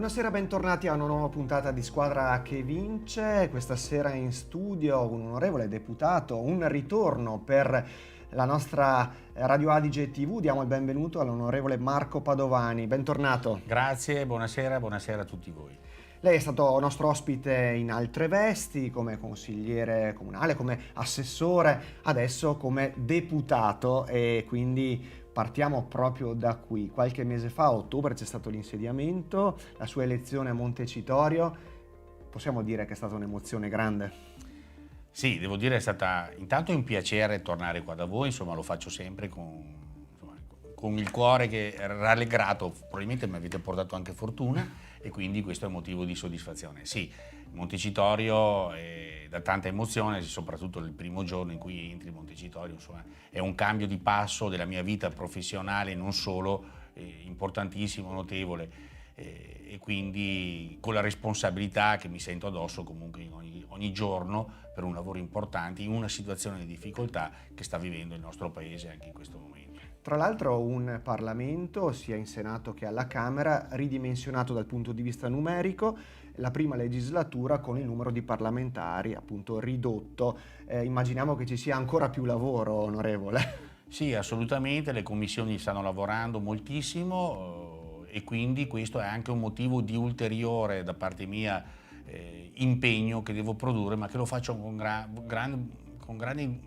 Buonasera, bentornati a una nuova puntata di Squadra che Vince. Questa sera in studio un onorevole deputato, un ritorno per la nostra Radio Adige TV. Diamo il benvenuto all'onorevole Marco Padovani. Bentornato. Grazie, buonasera a tutti voi. Lei è stato nostro ospite in altre vesti, come consigliere comunale, come assessore, adesso come deputato, e quindi partiamo proprio da qui. Qualche mese fa, a ottobre, c'è stato l'insediamento, la sua elezione a Montecitorio. Possiamo dire che è stata un'emozione grande? Sì, devo dire è stata intanto un piacere tornare qua da voi, insomma lo faccio sempre con il cuore che è rallegrato, probabilmente mi avete portato anche fortuna e quindi questo è un motivo di soddisfazione. Sì, Montecitorio è da tanta emozione, soprattutto il primo giorno in cui entri in Montecitorio, insomma è un cambio di passo della mia vita professionale, non solo, importantissimo, notevole. E quindi con la responsabilità che mi sento addosso comunque ogni giorno per un lavoro importante in una situazione di difficoltà che sta vivendo il nostro paese anche in questo momento. Tra l'altro un Parlamento, sia in Senato che alla Camera, ridimensionato dal punto di vista numerico, la prima legislatura con il numero di parlamentari appunto ridotto. Immaginiamo che ci sia ancora più lavoro, onorevole. Sì, assolutamente, le commissioni stanno lavorando moltissimo e quindi questo è anche un motivo di ulteriore da parte mia impegno che devo produrre, ma che lo faccio con grande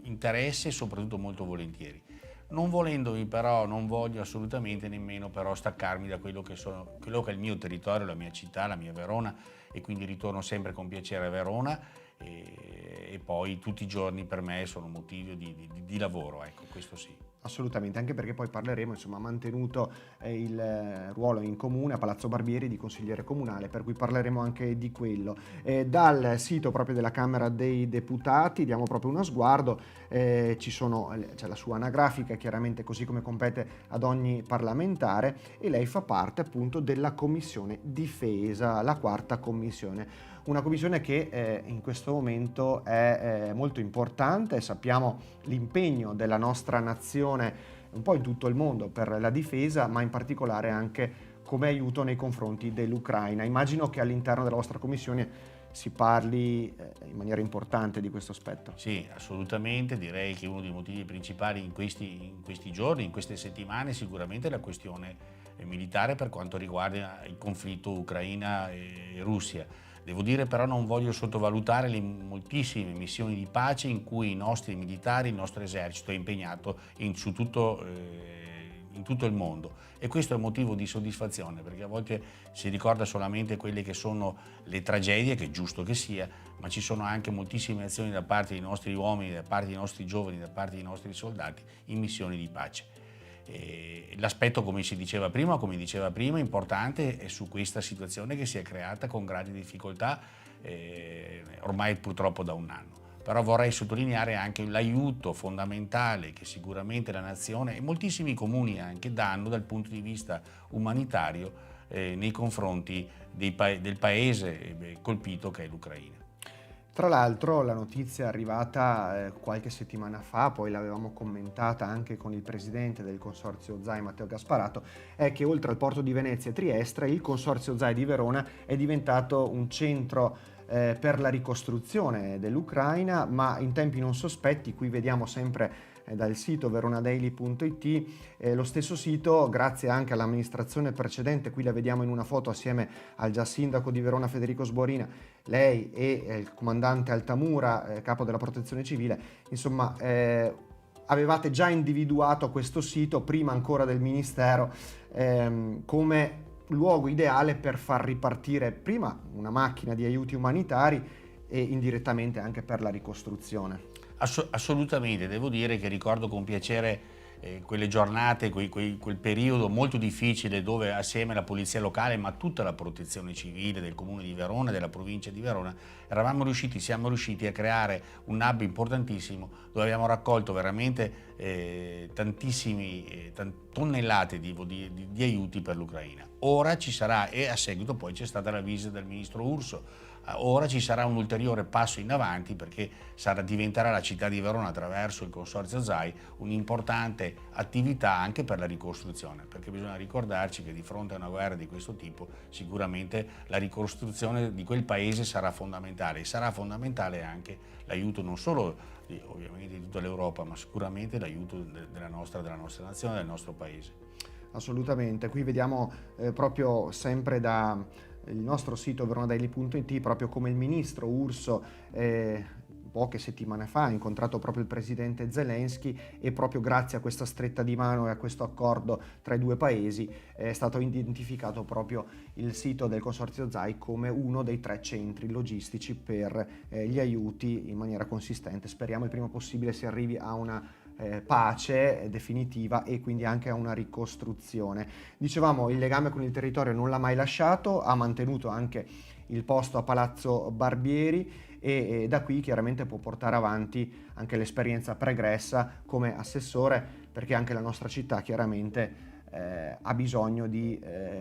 interesse e soprattutto molto volentieri. Non volendomi però, non voglio assolutamente nemmeno però staccarmi da quello che è il mio territorio, la mia città, la mia Verona, e quindi ritorno sempre con piacere a Verona e poi tutti i giorni per me sono motivi di lavoro, ecco, questo sì. Assolutamente, anche perché poi parleremo, insomma, ha mantenuto il ruolo in comune a Palazzo Barbieri di consigliere comunale, per cui parleremo anche di quello. Dal sito proprio della Camera dei Deputati diamo proprio uno sguardo, c'è la sua anagrafica, chiaramente così come compete ad ogni parlamentare, e lei fa parte appunto della Commissione Difesa, la quarta commissione. Una commissione che in questo momento è molto importante. Sappiamo l'impegno della nostra nazione un po' in tutto il mondo per la difesa, ma in particolare anche come aiuto nei confronti dell'Ucraina. Immagino che all'interno della vostra commissione si parli in maniera importante di questo aspetto. Sì, assolutamente, direi che uno dei motivi principali in questi giorni, in queste settimane, sicuramente è la questione militare per quanto riguarda il conflitto Ucraina e Russia. Devo dire però non voglio sottovalutare le moltissime missioni di pace in cui i nostri militari, il nostro esercito è impegnato in tutto il mondo, e questo è un motivo di soddisfazione perché a volte si ricorda solamente quelle che sono le tragedie, che è giusto che sia, ma ci sono anche moltissime azioni da parte dei nostri uomini, da parte dei nostri giovani, da parte dei nostri soldati in missioni di pace. L'aspetto, come diceva prima, importante è su questa situazione che si è creata con grandi difficoltà ormai purtroppo da un anno. Però vorrei sottolineare anche l'aiuto fondamentale che sicuramente la nazione e moltissimi comuni anche danno dal punto di vista umanitario nei confronti del paese colpito che è l'Ucraina. Tra l'altro la notizia è arrivata qualche settimana fa, poi l'avevamo commentata anche con il presidente del Consorzio ZAI, Matteo Gasparato, è che oltre al porto di Venezia e Trieste, il Consorzio ZAI di Verona è diventato un centro per la ricostruzione dell'Ucraina, ma in tempi non sospetti. Qui vediamo sempre dal sito veronadaily.it lo stesso sito, grazie anche all'amministrazione precedente. Qui la vediamo in una foto assieme al già sindaco di Verona Federico Sborina, lei e il comandante Altamura, capo della protezione civile. Insomma, avevate già individuato questo sito prima ancora del ministero come luogo ideale per far ripartire prima una macchina di aiuti umanitari e indirettamente anche per la ricostruzione. Assolutamente, devo dire che ricordo con piacere quelle giornate, quel periodo molto difficile dove assieme alla polizia locale ma tutta la protezione civile del comune di Verona, della provincia di Verona, siamo riusciti a creare un hub importantissimo dove abbiamo raccolto veramente tantissime tonnellate di aiuti per l'Ucraina. Ora ci sarà, e a seguito poi c'è stata la visita del ministro Urso Ora ci sarà un ulteriore passo in avanti perché diventerà la città di Verona, attraverso il Consorzio ZAI, un'importante attività anche per la ricostruzione, perché bisogna ricordarci che di fronte a una guerra di questo tipo sicuramente la ricostruzione di quel paese sarà fondamentale, e sarà fondamentale anche l'aiuto non solo ovviamente di tutta l'Europa, ma sicuramente l'aiuto della nostra nazione, del nostro paese. Assolutamente, qui vediamo proprio sempre da il nostro sito veronadaily.it proprio come il ministro Urso poche settimane fa ha incontrato proprio il presidente Zelensky, e proprio grazie a questa stretta di mano e a questo accordo tra i due paesi è stato identificato proprio il sito del Consorzio ZAI come uno dei 3 centri logistici per gli aiuti in maniera consistente. Speriamo il prima possibile si arrivi a una pace definitiva e quindi anche a una ricostruzione. Dicevamo, il legame con il territorio non l'ha mai lasciato, ha mantenuto anche il posto a Palazzo Barbieri e da qui chiaramente può portare avanti anche l'esperienza pregressa come assessore, perché anche la nostra città chiaramente ha bisogno di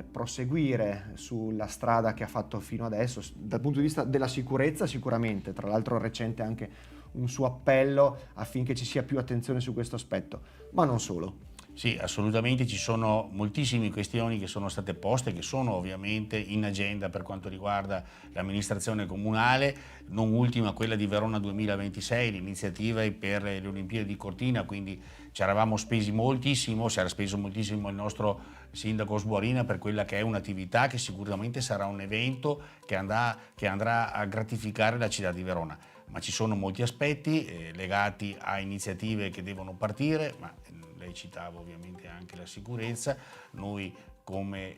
proseguire sulla strada che ha fatto fino adesso dal punto di vista della sicurezza. Sicuramente, tra l'altro recente anche un suo appello affinché ci sia più attenzione su questo aspetto, ma non solo. Sì, assolutamente, ci sono moltissime questioni che sono state poste, che sono ovviamente in agenda per quanto riguarda l'amministrazione comunale, non ultima quella di Verona 2026, l'iniziativa per le Olimpiadi di Cortina, quindi ci eravamo spesi moltissimo, si era speso moltissimo il nostro sindaco Sbuorina per quella che è un'attività che sicuramente sarà un evento che andrà a gratificare la città di Verona. Ma ci sono molti aspetti legati a iniziative che devono partire, ma lei citava ovviamente anche la sicurezza. Noi come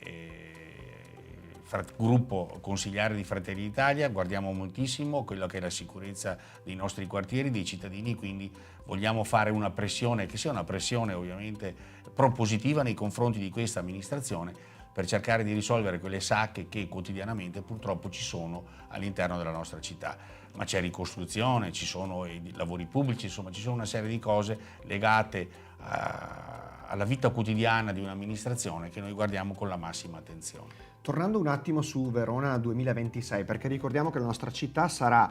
gruppo consigliare di Fratelli d'Italia guardiamo moltissimo quello che è la sicurezza dei nostri quartieri, dei cittadini, quindi vogliamo fare una pressione, che sia una pressione ovviamente propositiva nei confronti di questa amministrazione, per cercare di risolvere quelle sacche che quotidianamente purtroppo ci sono all'interno della nostra città. Ma c'è ricostruzione, ci sono i lavori pubblici, insomma ci sono una serie di cose legate alla vita quotidiana di un'amministrazione che noi guardiamo con la massima attenzione. Tornando un attimo su Verona 2026, perché ricordiamo che la nostra città sarà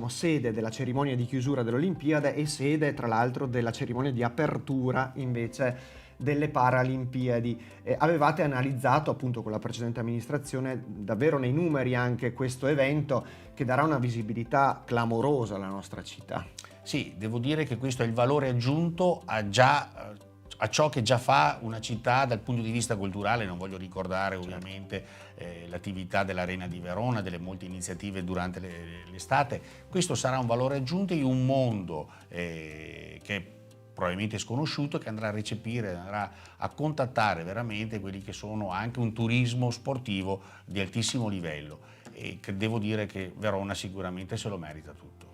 sede della cerimonia di chiusura dell'Olimpiade e sede tra l'altro della cerimonia di apertura invece delle Paralimpiadi. Avevate analizzato appunto con la precedente amministrazione davvero nei numeri anche questo evento che darà una visibilità clamorosa alla nostra città. Sì, devo dire che questo è il valore aggiunto a ciò che già fa una città dal punto di vista culturale. Non voglio ricordare ovviamente l'attività dell'Arena di Verona, delle molte iniziative durante l'estate. Questo sarà un valore aggiunto in un mondo che probabilmente sconosciuto, che andrà a recepire, andrà a contattare veramente quelli che sono anche un turismo sportivo di altissimo livello, e che devo dire che Verona sicuramente se lo merita tutto.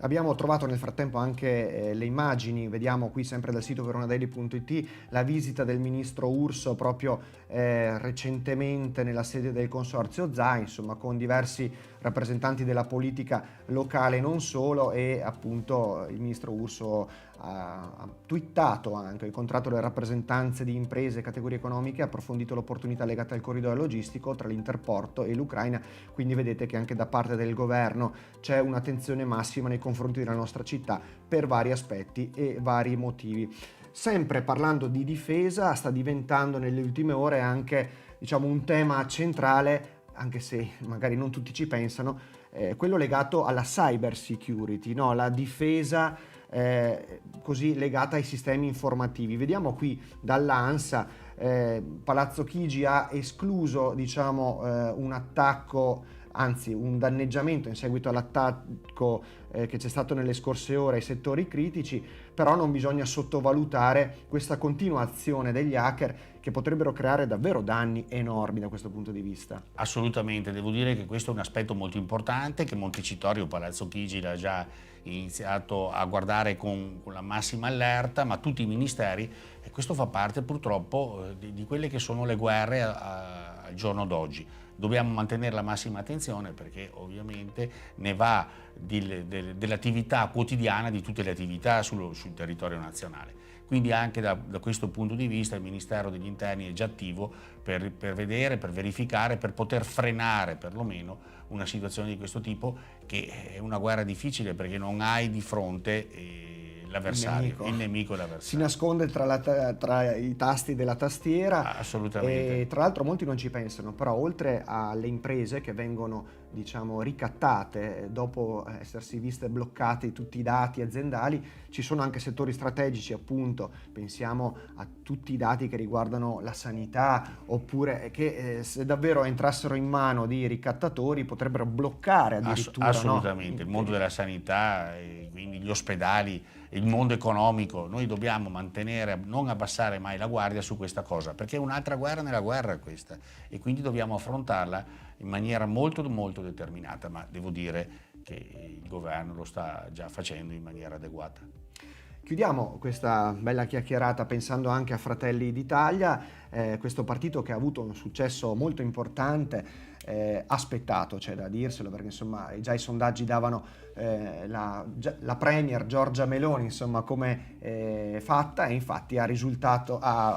Abbiamo trovato nel frattempo anche le immagini, vediamo qui sempre dal sito veronadaily.it, la visita del ministro Urso proprio recentemente nella sede del Consorzio ZAI, insomma con diversi rappresentanti della politica locale non solo, e appunto il ministro Urso ha twittato anche, ha incontrato le rappresentanze di imprese e categorie economiche, ha approfondito l'opportunità legata al corridoio logistico tra l'Interporto e l'Ucraina, quindi vedete che anche da parte del governo c'è un'attenzione massima nei confronti della nostra città per vari aspetti e vari motivi. Sempre parlando di difesa, sta diventando nelle ultime ore anche un tema centrale, anche se magari non tutti ci pensano, quello legato alla cyber security, no? La difesa così legata ai sistemi informativi. Vediamo qui dall'ANSA, Palazzo Chigi ha escluso un attacco, anzi un danneggiamento in seguito all'attacco che c'è stato nelle scorse ore ai settori critici, però non bisogna sottovalutare questa continua azione degli hacker che potrebbero creare davvero danni enormi da questo punto di vista. Assolutamente, devo dire che questo è un aspetto molto importante che Montecitorio, Palazzo Chigi l'ha già iniziato a guardare con la massima allerta, ma tutti i ministeri, e questo fa parte purtroppo di quelle che sono le guerre al giorno d'oggi. dobbiamo mantenere la massima attenzione perché ovviamente ne va dell'attività quotidiana di tutte le attività sul territorio nazionale. Quindi anche da questo punto di vista il Ministero degli Interni è già attivo per vedere, per verificare, per poter frenare perlomeno una situazione di questo tipo, che è una guerra difficile perché non hai di fronte l'avversario, il nemico e l'avversario. Si nasconde tra i tasti della tastiera. Assolutamente. E tra l'altro molti non ci pensano, però oltre alle imprese che vengono, diciamo, ricattate dopo essersi viste bloccati tutti i dati aziendali, ci sono anche settori strategici, appunto, pensiamo a tutti i dati che riguardano la sanità, oppure che se davvero entrassero in mano di ricattatori potrebbero bloccare addirittura. Assolutamente, no? Il mondo della sanità, quindi gli ospedali, il mondo economico, noi dobbiamo mantenere, non abbassare mai la guardia su questa cosa, perché è un'altra guerra nella guerra questa, e quindi dobbiamo affrontarla in maniera molto molto determinata, ma devo dire che il governo lo sta già facendo in maniera adeguata. Chiudiamo questa bella chiacchierata pensando anche a Fratelli d'Italia, questo partito che ha avuto un successo molto importante, aspettato, c'è da dirselo, perché insomma già i sondaggi davano la premier Giorgia Meloni insomma come fatta, e infatti ha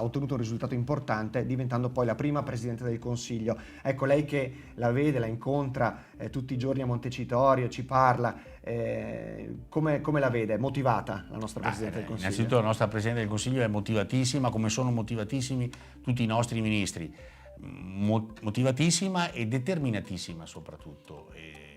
ottenuto un risultato importante, diventando poi la prima Presidente del Consiglio. Ecco, lei che la vede, la incontra tutti i giorni a Montecitorio, ci parla, come la vede? Motivata la nostra Presidente del Consiglio? Innanzitutto la nostra Presidente del Consiglio è motivatissima, come sono motivatissimi tutti i nostri ministri, motivatissima e determinatissima soprattutto,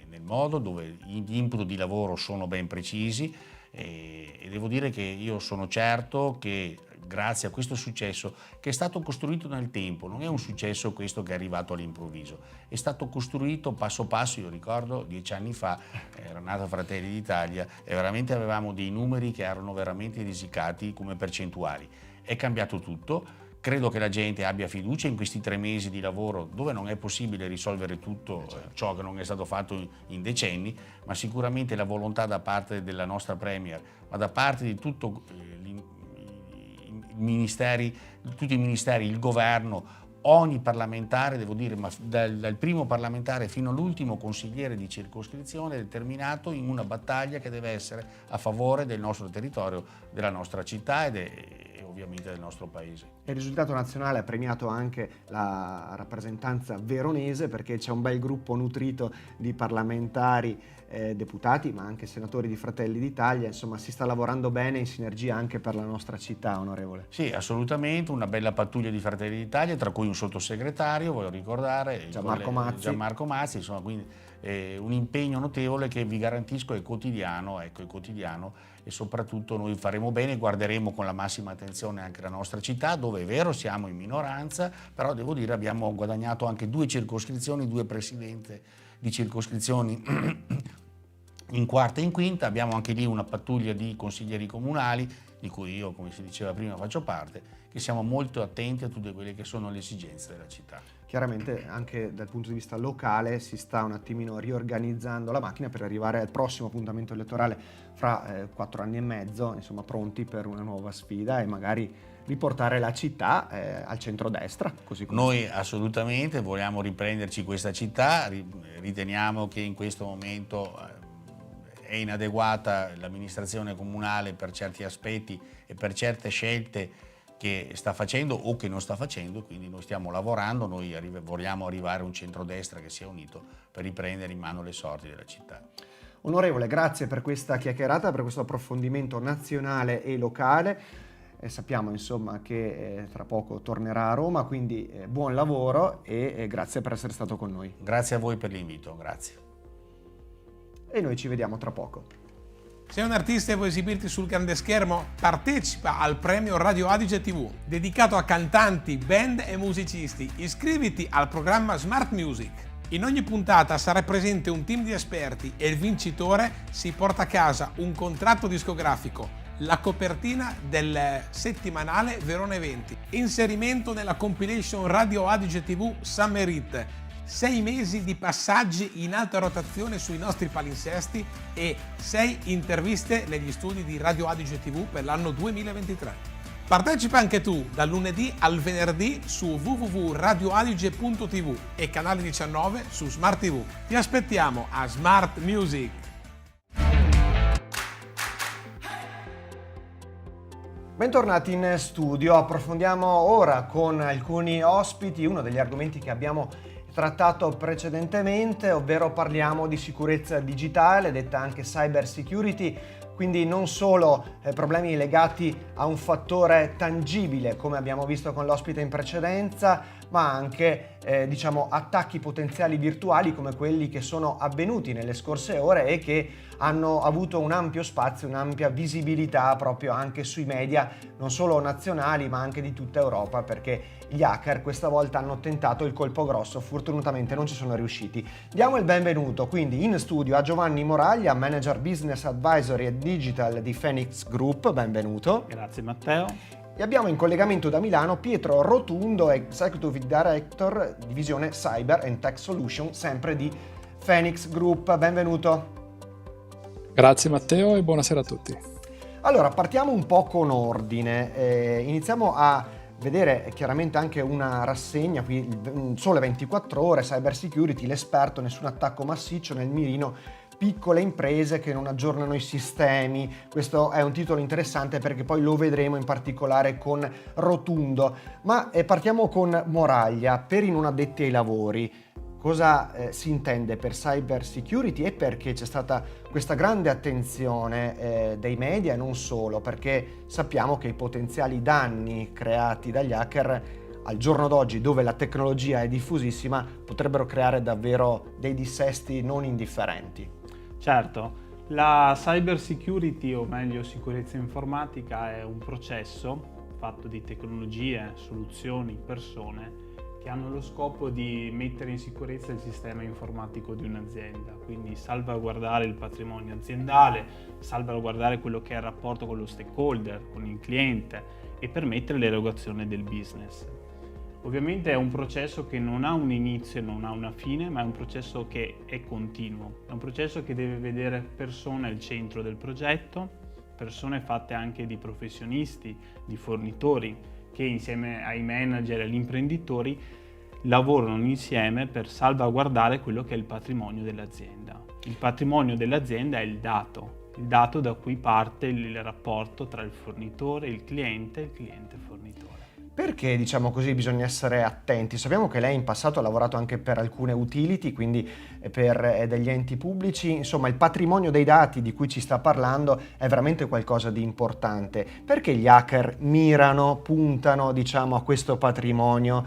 nel modo dove gli input di lavoro sono ben precisi, e devo dire che io sono certo che grazie a questo successo che è stato costruito nel tempo, non è un successo questo che è arrivato all'improvviso, è stato costruito passo passo. Io ricordo 10 anni fa era nato Fratelli d'Italia e veramente avevamo dei numeri che erano veramente risicati come percentuali. È cambiato tutto. Credo che la gente abbia fiducia in questi 3 mesi di lavoro, dove non è possibile risolvere tutto ciò che non è stato fatto in decenni, ma sicuramente la volontà da parte della nostra Premier, ma da parte di tutti i ministeri, il governo, ogni parlamentare, devo dire, ma dal primo parlamentare fino all'ultimo consigliere di circoscrizione, è determinato in una battaglia che deve essere a favore del nostro territorio, della nostra città e ovviamente del nostro paese. Il risultato nazionale ha premiato anche la rappresentanza veronese, perché c'è un bel gruppo nutrito di parlamentari, deputati, ma anche senatori di Fratelli d'Italia. Insomma, si sta lavorando bene in sinergia anche per la nostra città, onorevole. Sì, assolutamente, una bella pattuglia di Fratelli d'Italia, tra cui un sottosegretario, voglio ricordare, Gianmarco Mazzi, insomma, quindi un impegno notevole che vi garantisco è quotidiano, e soprattutto noi faremo bene, guarderemo con la massima attenzione anche la nostra città, dove è vero siamo in minoranza, però devo dire abbiamo guadagnato anche 2 circoscrizioni, 2 presidenti di circoscrizioni in quarta e in quinta, abbiamo anche lì una pattuglia di consiglieri comunali, di cui io, come si diceva prima, faccio parte, che siamo molto attenti a tutte quelle che sono le esigenze della città. Chiaramente anche dal punto di vista locale si sta un attimino riorganizzando la macchina per arrivare al prossimo appuntamento elettorale fra 4 anni e mezzo, insomma pronti per una nuova sfida e magari riportare la città al centrodestra. Così come noi assolutamente vogliamo riprenderci questa città, riteniamo che in questo momento è inadeguata l'amministrazione comunale per certi aspetti e per certe scelte che sta facendo o che non sta facendo, quindi noi stiamo lavorando, noi vogliamo arrivare a un centrodestra che sia unito per riprendere in mano le sorti della città. Onorevole, grazie per questa chiacchierata, per questo approfondimento nazionale e locale. Sappiamo insomma che tra poco tornerà a Roma, quindi buon lavoro e grazie per essere stato con noi. Grazie a voi per l'invito, grazie. E noi ci vediamo tra poco. Sei un artista e vuoi esibirti sul grande schermo? Partecipa al premio Radio Adige TV, dedicato a cantanti, band e musicisti. Iscriviti al programma Smart Music. In ogni puntata sarà presente un team di esperti e il vincitore si porta a casa un contratto discografico, la copertina del settimanale Verona Eventi, inserimento nella compilation Radio Adige TV Summer Hit, 6 mesi di passaggi in alta rotazione sui nostri palinsesti e 6 interviste negli studi di Radio Adige TV per l'anno 2023. Partecipa anche tu dal lunedì al venerdì su www.radioadige.tv e canale 19 su Smart TV. Ti aspettiamo a Smart Music. Bentornati in studio, approfondiamo ora con alcuni ospiti uno degli argomenti che abbiamo trattato precedentemente, ovvero parliamo di sicurezza digitale, detta anche cyber security, quindi non solo problemi legati a un fattore tangibile come abbiamo visto con l'ospite in precedenza, ma anche attacchi potenziali virtuali come quelli che sono avvenuti nelle scorse ore e che hanno avuto un ampio spazio, un'ampia visibilità proprio anche sui media, non solo nazionali ma anche di tutta Europa, perché gli hacker questa volta hanno tentato il colpo grosso, fortunatamente non ci sono riusciti. Diamo il benvenuto quindi in studio a Giovanni Moraglia, Manager Business Advisory e Digital di Phoenix Group, benvenuto. Grazie Matteo. E abbiamo in collegamento da Milano Pietro Rotundo, Executive Director Divisione Cyber and Tech Solution, sempre di Phoenix Group, benvenuto. Grazie Matteo e buonasera a tutti. Allora, partiamo un po' con ordine, iniziamo a vedere chiaramente anche una rassegna, qui Sole 24 Ore, Cyber Security, l'esperto, nessun attacco massiccio, nel mirino piccole imprese che non aggiornano i sistemi. Questo è un titolo interessante perché poi lo vedremo in particolare con Rotundo, ma partiamo con Moraglia. Per i non addetti ai lavori, cosa si intende per cyber security e perché c'è stata questa grande attenzione dei media e non solo? Perché sappiamo che i potenziali danni creati dagli hacker al giorno d'oggi, dove la tecnologia è diffusissima, potrebbero creare davvero dei dissesti non indifferenti. Certo, la cyber security, o meglio sicurezza informatica, è un processo fatto di tecnologie, soluzioni, persone che hanno lo scopo di mettere in sicurezza il sistema informatico di un'azienda, quindi salvaguardare il patrimonio aziendale, salvaguardare quello che è il rapporto con lo stakeholder, con il cliente e permettere l'erogazione del business. Ovviamente è un processo che non ha un inizio e non ha una fine, ma è un processo che è continuo, è un processo che deve vedere persone al centro del progetto, persone fatte anche di professionisti, di fornitori, che insieme ai manager e agli imprenditori lavorano insieme per salvaguardare quello che è il patrimonio dell'azienda. Il patrimonio dell'azienda è il dato da cui parte il rapporto tra il fornitore, il cliente fornitore. Perché, diciamo così, bisogna essere attenti? Sappiamo che lei in passato ha lavorato anche per alcune utility, quindi per degli enti pubblici. Insomma, il patrimonio dei dati di cui ci sta parlando è veramente qualcosa di importante. Perché gli hacker puntano, a questo patrimonio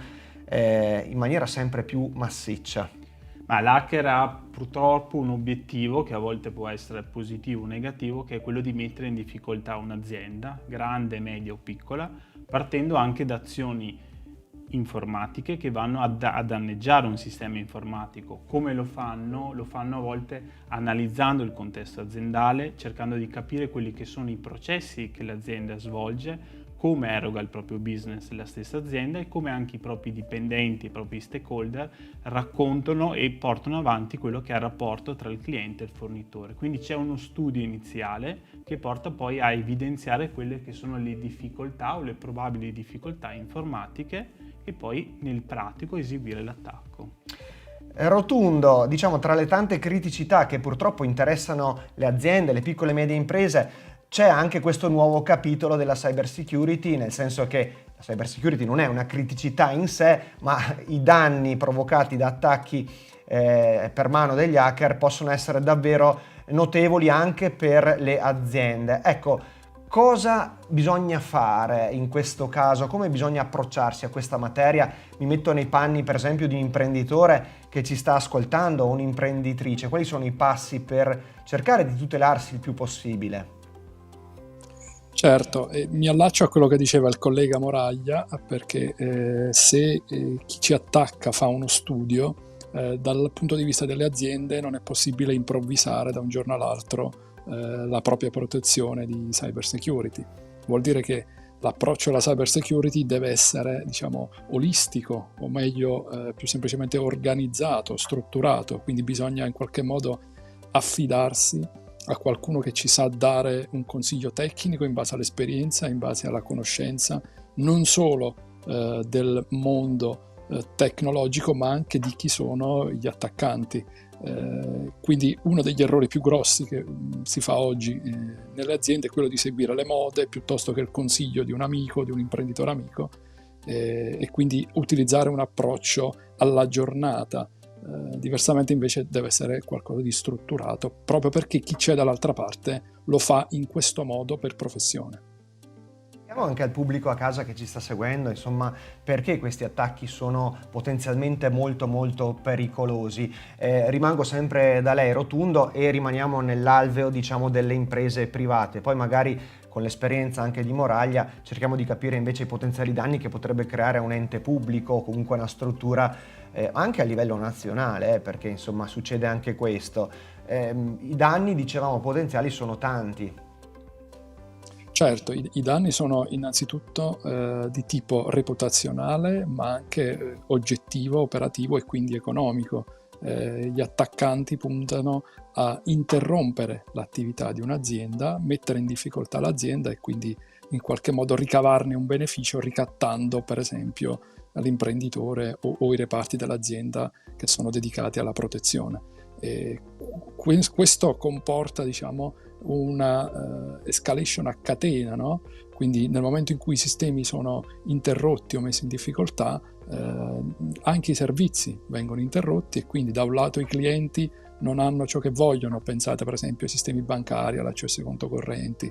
in maniera sempre più massiccia? Ma l'hacker ha purtroppo un obiettivo che a volte può essere positivo o negativo, che è quello di mettere in difficoltà un'azienda, grande, media o piccola, partendo anche da azioni informatiche che vanno a danneggiare un sistema informatico. Come lo fanno? Lo fanno a volte analizzando il contesto aziendale, cercando di capire quelli che sono i processi che l'azienda svolge, come eroga il proprio business la stessa azienda e come anche i propri dipendenti, i propri stakeholder raccontano e portano avanti quello che è il rapporto tra il cliente e il fornitore. Quindi c'è uno studio iniziale che porta poi a evidenziare quelle che sono le difficoltà o le probabili difficoltà informatiche e poi nel pratico eseguire l'attacco. Rotundo, tra le tante criticità che purtroppo interessano le aziende, le piccole e medie imprese, c'è anche questo nuovo capitolo della cyber security, nel senso che la cyber security non è una criticità in sé, ma i danni provocati da attacchi per mano degli hacker possono essere davvero notevoli anche per le aziende. Ecco, cosa bisogna fare in questo caso? Come bisogna approcciarsi a questa materia? Mi metto nei panni, per esempio, di un imprenditore che ci sta ascoltando o un'imprenditrice. Quali sono i passi per cercare di tutelarsi il più possibile? Certo, mi allaccio a quello che diceva il collega Moraglia, perché se chi ci attacca fa uno studio, dal punto di vista delle aziende non è possibile improvvisare da un giorno all'altro la propria protezione di cyber security. Vuol dire che l'approccio alla cyber security deve essere, olistico, o meglio, più semplicemente organizzato, strutturato, quindi bisogna in qualche modo affidarsi a qualcuno che ci sa dare un consiglio tecnico in base all'esperienza, in base alla conoscenza non solo del mondo tecnologico, ma anche di chi sono gli attaccanti. Quindi uno degli errori più grossi che si fa oggi nelle aziende è quello di seguire le mode piuttosto che il consiglio di un amico, di un imprenditore amico, e quindi utilizzare un approccio alla giornata. Diversamente invece deve essere qualcosa di strutturato, proprio perché chi c'è dall'altra parte lo fa in questo modo per professione. Spieghiamo anche al pubblico a casa che ci sta seguendo, insomma, perché questi attacchi sono potenzialmente molto molto pericolosi. Rimango sempre da lei, Rotundo, e rimaniamo nell'alveo, diciamo, delle imprese private. Poi magari con l'esperienza anche di Moraglia cerchiamo di capire invece i potenziali danni che potrebbe creare un ente pubblico o comunque una struttura anche a livello nazionale, perché insomma succede anche questo. I danni, dicevamo, potenziali sono tanti. Certo, i danni sono innanzitutto di tipo reputazionale, ma anche oggettivo, operativo e quindi economico. Gli attaccanti puntano a interrompere l'attività di un'azienda, mettere in difficoltà l'azienda e quindi in qualche modo ricavarne un beneficio ricattando per esempio l'imprenditore o i reparti dell'azienda che sono dedicati alla protezione. Questo comporta, diciamo, una escalation a catena, no? Quindi nel momento in cui i sistemi sono interrotti o messi in difficoltà, anche i servizi vengono interrotti e quindi da un lato i clienti non hanno ciò che vogliono, pensate per esempio ai sistemi bancari, all'accesso ai conti correnti,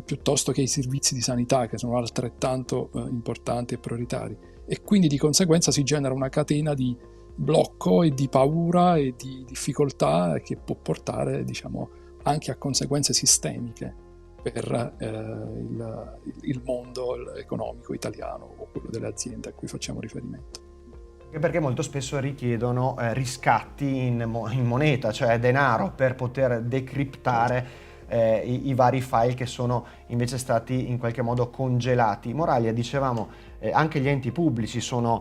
piuttosto che ai servizi di sanità che sono altrettanto importanti e prioritari, e quindi di conseguenza si genera una catena di blocco e di paura e di difficoltà che può portare, diciamo, anche a conseguenze sistemiche per il mondo economico italiano o quello delle aziende a cui facciamo riferimento. Perché molto spesso richiedono riscatti in moneta, cioè denaro, per poter decriptare i vari file che sono invece stati in qualche modo congelati. Moraglia, dicevamo, anche gli enti pubblici sono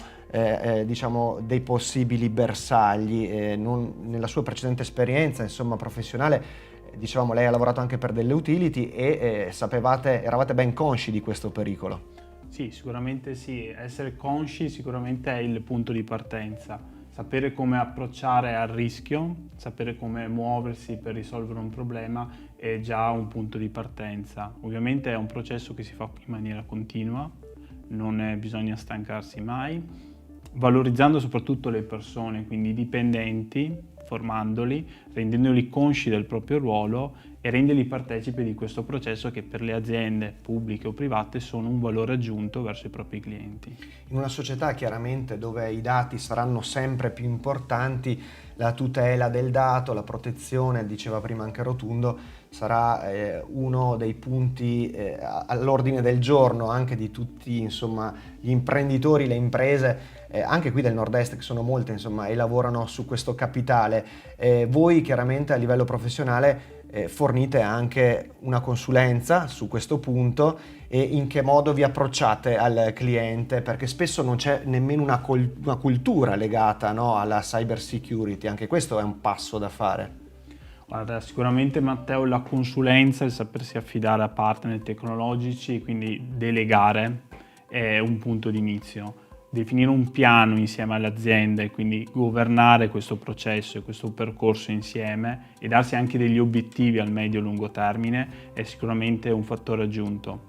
diciamo dei possibili bersagli. Nella sua precedente esperienza, insomma, professionale, dicevamo, lei ha lavorato anche per delle utility e eravate ben consci di questo pericolo. Sì, sicuramente sì, essere consci sicuramente è il punto di partenza, sapere come approcciare al rischio, sapere come muoversi per risolvere un problema è già un punto di partenza. Ovviamente è un processo che si fa in maniera continua, bisogna stancarsi mai, valorizzando soprattutto le persone, quindi i dipendenti, formandoli, rendendoli consci del proprio ruolo e renderli partecipi di questo processo che per le aziende pubbliche o private sono un valore aggiunto verso i propri clienti. In una società chiaramente dove i dati saranno sempre più importanti, la tutela del dato, la protezione, diceva prima anche Rotundo, sarà uno dei punti all'ordine del giorno anche di tutti, insomma, gli imprenditori, le imprese, anche qui del nord-est, che sono molte, insomma, e lavorano su questo capitale. Voi chiaramente a livello professionale fornite anche una consulenza su questo punto, e in che modo vi approcciate al cliente, perché spesso non c'è nemmeno una cultura legata, no, alla cyber security. Anche questo è un passo da fare. Guarda, sicuramente Matteo, la consulenza, il sapersi affidare a partner tecnologici, quindi delegare è un punto di inizio. Definire un piano insieme alle aziende e quindi governare questo processo e questo percorso insieme e darsi anche degli obiettivi al medio e lungo termine è sicuramente un fattore aggiunto.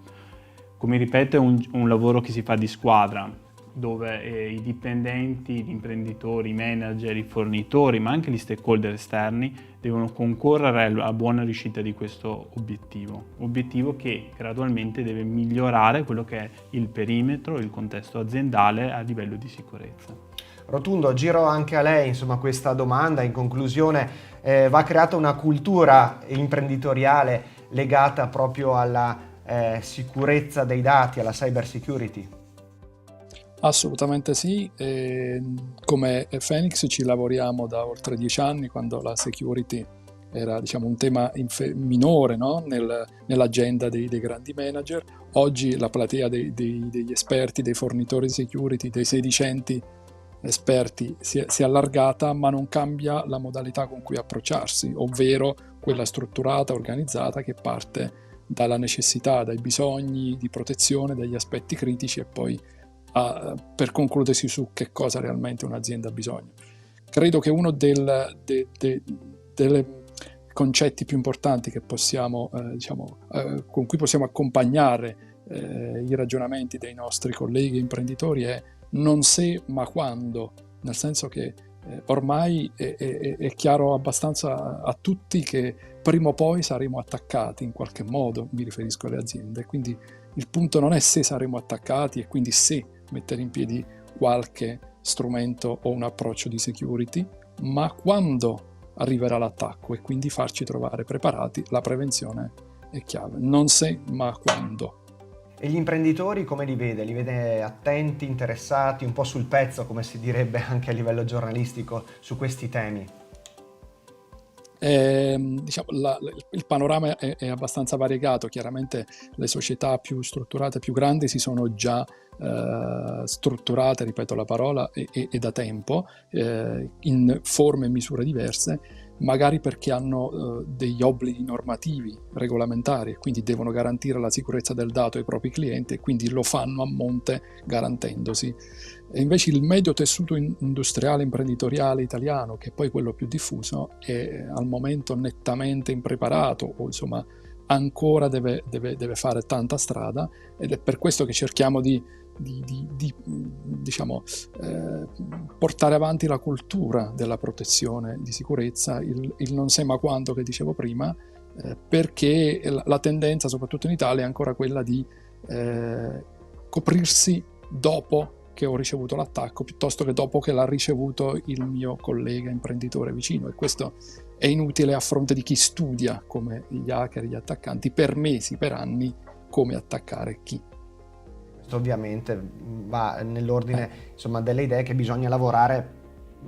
Come ripeto, è un lavoro che si fa di squadra, dove i dipendenti, gli imprenditori, i manager, i fornitori, ma anche gli stakeholder esterni devono concorrere alla buona riuscita di questo obiettivo che gradualmente deve migliorare quello che è il perimetro, il contesto aziendale a livello di sicurezza. Rotundo, giro anche a lei, insomma, questa domanda. In conclusione, va creata una cultura imprenditoriale legata proprio alla sicurezza dei dati, alla cyber security? Assolutamente sì, come Phoenix ci lavoriamo da oltre 10 anni, quando la security era, diciamo, un tema minore, no? Nell'agenda dei grandi manager. Oggi la platea degli esperti, dei fornitori di security, dei sedicenti esperti si è allargata, ma non cambia la modalità con cui approcciarsi, ovvero quella strutturata, organizzata, che parte dalla necessità, dai bisogni di protezione, dagli aspetti critici e poi per concludersi su che cosa realmente un'azienda ha bisogno. Credo che uno dei concetti più importanti che possiamo, con cui possiamo accompagnare i ragionamenti dei nostri colleghi imprenditori è non se ma quando, nel senso che ormai è chiaro abbastanza a tutti che prima o poi saremo attaccati in qualche modo, mi riferisco alle aziende, quindi il punto non è se saremo attaccati e quindi se mettere in piedi qualche strumento o un approccio di security, ma quando arriverà l'attacco e quindi farci trovare preparati. La prevenzione è chiave, non se ma quando. E gli imprenditori come li vede? Li vede attenti, interessati, un po' sul pezzo, come si direbbe anche a livello giornalistico, su questi temi? Il panorama è abbastanza variegato. Chiaramente le società più strutturate, più grandi, si sono già strutturate, ripeto la parola, e da tempo, in forme e misure diverse, magari perché hanno degli obblighi normativi, regolamentari, e quindi devono garantire la sicurezza del dato ai propri clienti e quindi lo fanno a monte garantendosi. E invece il medio tessuto industriale imprenditoriale italiano, che è poi quello più diffuso, è al momento nettamente impreparato o insomma ancora deve fare tanta strada, ed è per questo che cerchiamo di portare avanti la cultura della protezione di sicurezza, il non se ma quando che dicevo prima, perché la tendenza soprattutto in Italia è ancora quella di coprirsi dopo che ho ricevuto l'attacco piuttosto che dopo che l'ha ricevuto il mio collega imprenditore vicino, e questo è inutile a fronte di chi studia come gli hacker, gli attaccanti, per mesi, per anni, come attaccare chi. Questo ovviamente va nell'ordine insomma delle idee che bisogna lavorare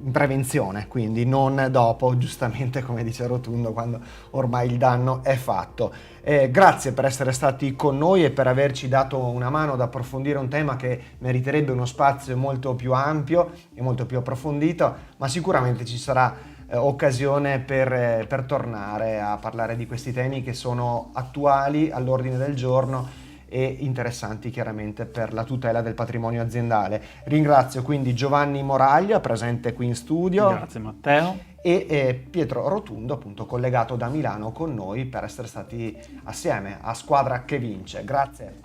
in prevenzione, quindi non dopo, giustamente come dice Rotundo, quando ormai il danno è fatto. Grazie per essere stati con noi e per averci dato una mano ad approfondire un tema che meriterebbe uno spazio molto più ampio e molto più approfondito, ma sicuramente ci sarà occasione per tornare a parlare di questi temi che sono attuali, all'ordine del giorno e interessanti chiaramente per la tutela del patrimonio aziendale. Ringrazio quindi Giovanni Moraglia, presente qui in studio. Grazie Matteo. E Pietro Rotundo, appunto collegato da Milano con noi, per essere stati assieme a Squadra che Vince. Grazie.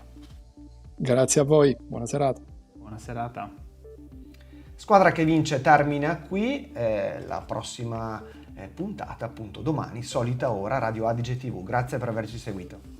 Grazie a voi, buona serata. Buona serata. Squadra che Vince termina qui, la prossima puntata appunto domani, solita ora, Radio Adige TV. Grazie per averci seguito.